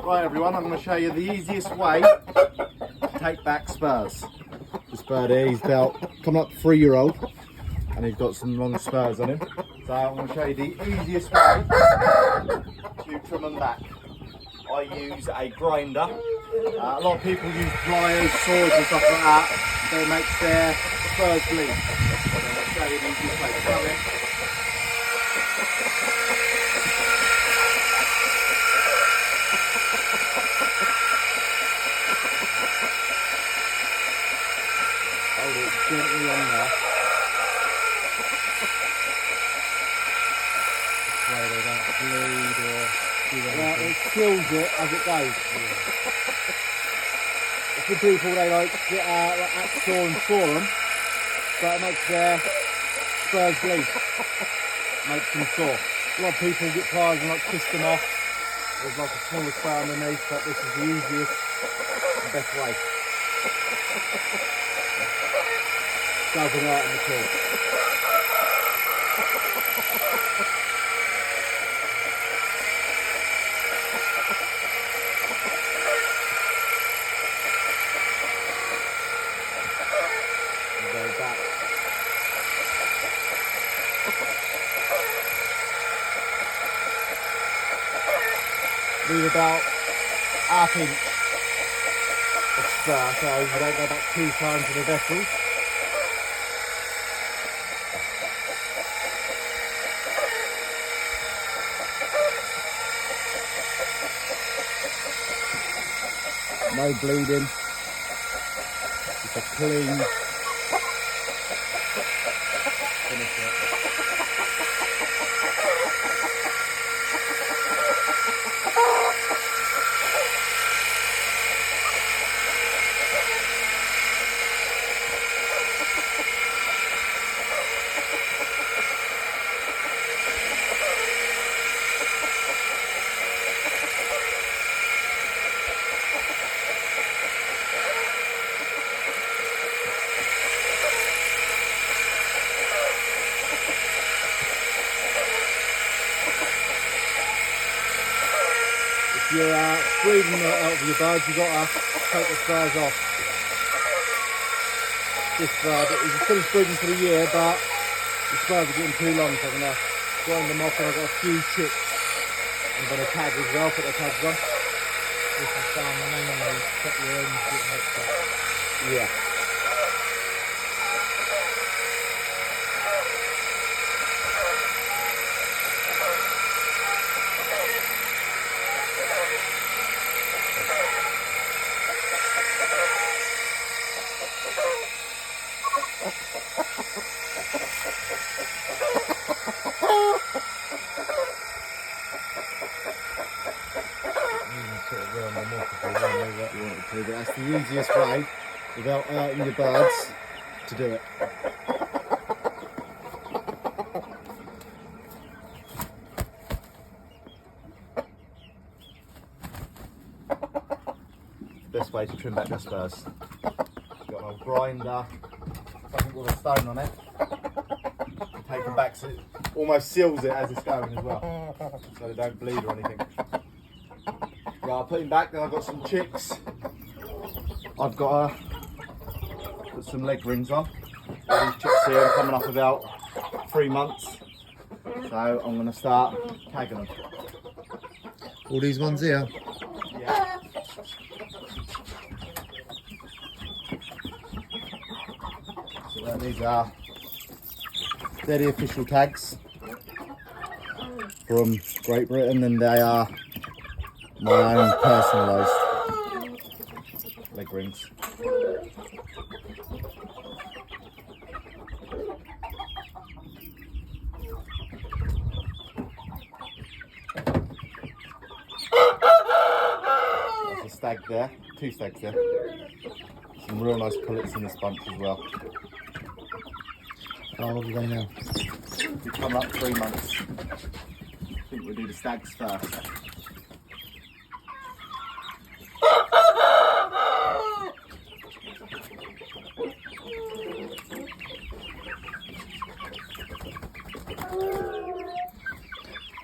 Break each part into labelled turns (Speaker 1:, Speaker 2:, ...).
Speaker 1: Right everyone, I'm going to show you the easiest way to take back spurs. This bird here, he's about coming up 3-year-old and he's got some long spurs on him. So I'm going to show you the easiest way to trim them back. I use a grinder. A lot of people use pliers, saws and stuff like that, so it makes their spurs bleed. So I'm going to show you the easiest way to come in. Hold it gently on there. So they don't bleed or do anything. Yeah, it kills it as it goes. Yeah. For people, they like get like hacksaw and saw them, but it makes their spurs bleed. Makes them sore. A lot of people get pliers and like twist them off. There's like a smaller spur underneath, but this is the easiest and best way. Doesn't hurt them at all. Go back. Leave about ½ inch of spur, so you don't go back 2 times in the vessels. No bleeding, just a clean finish it. If you're breeding out of your birds, you've got to take the spurs off. This bird is finished breeding for the year, but the spurs are getting too long, so I'm going to grind them off, and I've got a few chicks I'm going to tag as well, put the tags on.
Speaker 2: This is down the main, cut your ends, get mixed up.
Speaker 1: Yeah. But that's the easiest way, without hurting your birds, to do it. Best way to trim back the spurs. Got an old grinder, something with a stone on it. Take them back so it almost seals it as it's going as well, so they don't bleed or anything. Right, I'll put him back, then I've got some chicks. I've got to put some leg rings on. These chicks here are coming up about 3 months, so I'm going to start tagging them.
Speaker 2: All these ones here?
Speaker 1: Yeah. So these are, they're the official tags from Great Britain, and they are my own personalised leg rings. There's a stag there, 2 stags there. Some real nice pullets in this bunch as well.
Speaker 2: How old are they now?
Speaker 1: They come up 3 months. I think we'll do the stags first.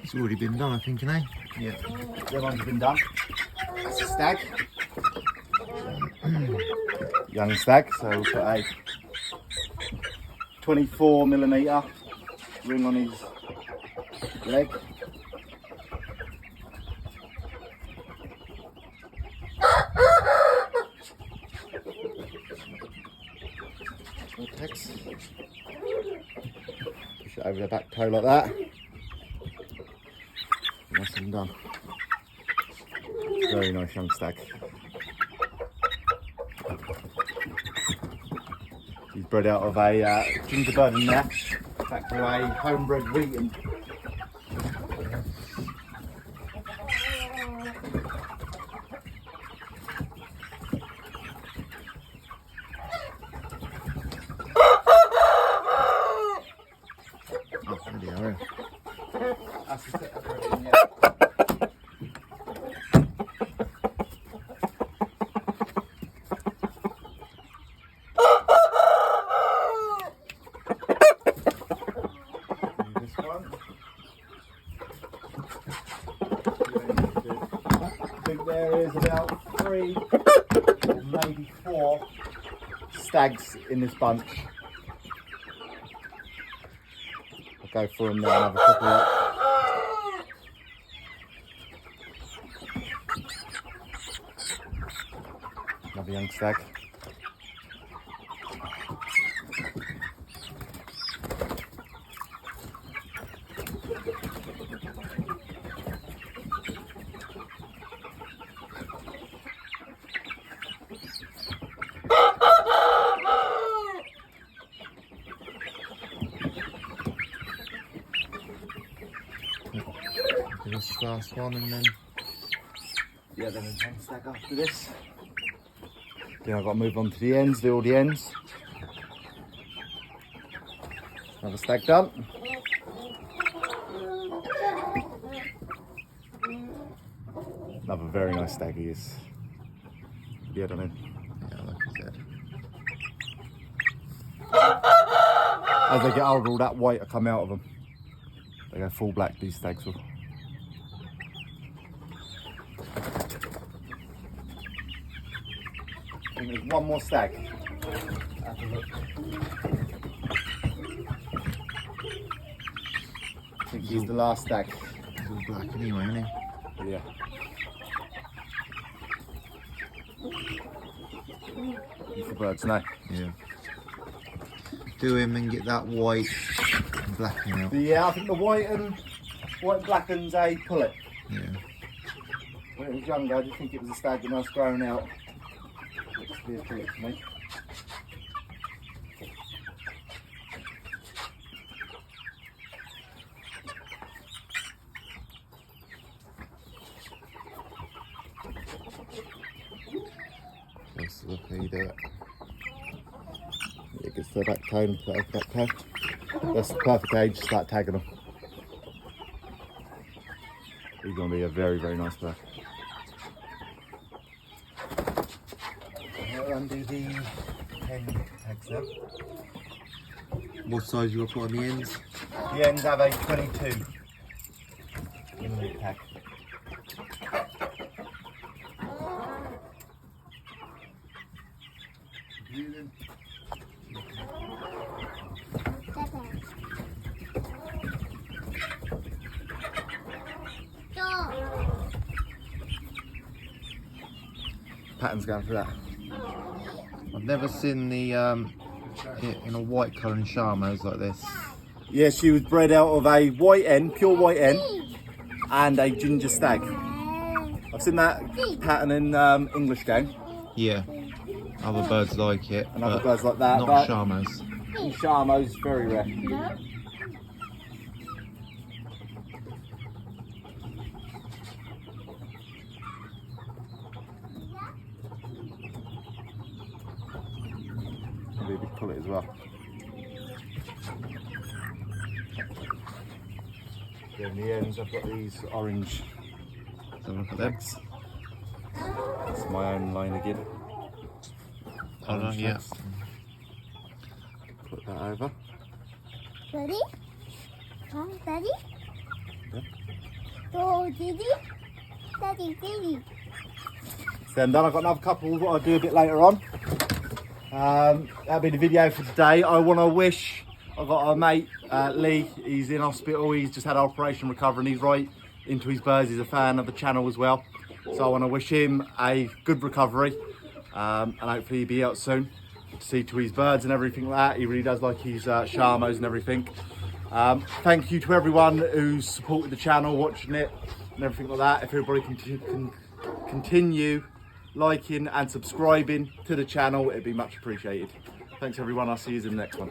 Speaker 2: It's already been done, I think, eh?
Speaker 1: Yeah, the one's been done. That's a stag. Young stag, so we'll put a 24mm ring on his leg. Push it over the back toe like that. Nice and done. Very nice young stag. He's bred out of a gingerbird and mash, back to a homebred Wheaton. That's the set up everything, yeah. This one. I think there is about 3 or maybe 4 stags in this bunch. I'll go for them now and have a quick look. Another young stag.
Speaker 2: This last one and then...
Speaker 1: Yeah, then there's one stag after this. Then I've got to move on to the ends, do all the ends. Another stag done. Another very nice stag he is. Yeah, I mean.
Speaker 2: Yeah, like I said.
Speaker 1: As they get older, all that white will come out of them. They go full black, these stags will. I think there's one more stag. Have a look. I think he's the last stag.
Speaker 2: He's all black anyway, isn't he?
Speaker 1: Yeah. He's the birds now.
Speaker 2: Yeah. Do him and get that white and black out.
Speaker 1: Yeah, I think the white and black and's a pullet.
Speaker 2: Yeah.
Speaker 1: When it was younger, I didn't think it was a stag, but now it's growing out. Looks to be a treat for me.
Speaker 2: Let's look how you do it.
Speaker 1: It gets to the back toe and put it over the back toe. That's the perfect age to start tagging them. He's going to be a very, very nice bird. I'll undo the pen tags now.
Speaker 2: What size you want to put on the ends?
Speaker 1: The ends have a 22 mm tag. Pattern's going for that.
Speaker 2: I've never seen the it in a white colour in Sharmos like this.
Speaker 1: Yeah, she was bred out of a white hen, pure white hen, and a ginger stag. I've seen that pattern in English game.
Speaker 2: Yeah. Other birds like it.
Speaker 1: And other birds like that.
Speaker 2: Not
Speaker 1: but
Speaker 2: Sharmos.
Speaker 1: in Sharmos, very rare. Maybe pull it as well. Yeah, in the ends, I've got these orange.
Speaker 2: Let's have a look at them.
Speaker 1: It's my own line again.
Speaker 2: Oh, no, yeah.
Speaker 1: Put that over.
Speaker 3: Ready? Daddy?
Speaker 1: Yeah.
Speaker 3: Oh, Daddy? Daddy.
Speaker 1: them done. I've got another couple what I'll do a bit later on. That'll be the video for today. I want to wish, I've got a mate, Lee, he's in hospital, he's just had an operation recovering, he's right into his birds, he's a fan of the channel as well. So I want to wish him a good recovery and hopefully he'll be out soon to see to his birds and everything like that. He really does like his Sharmos and everything. Thank you to everyone who's supported the channel, watching it and everything like that. If everybody can continue liking and subscribing to the channel, it'd be much appreciated. Thanks everyone, I'll see you in the next one.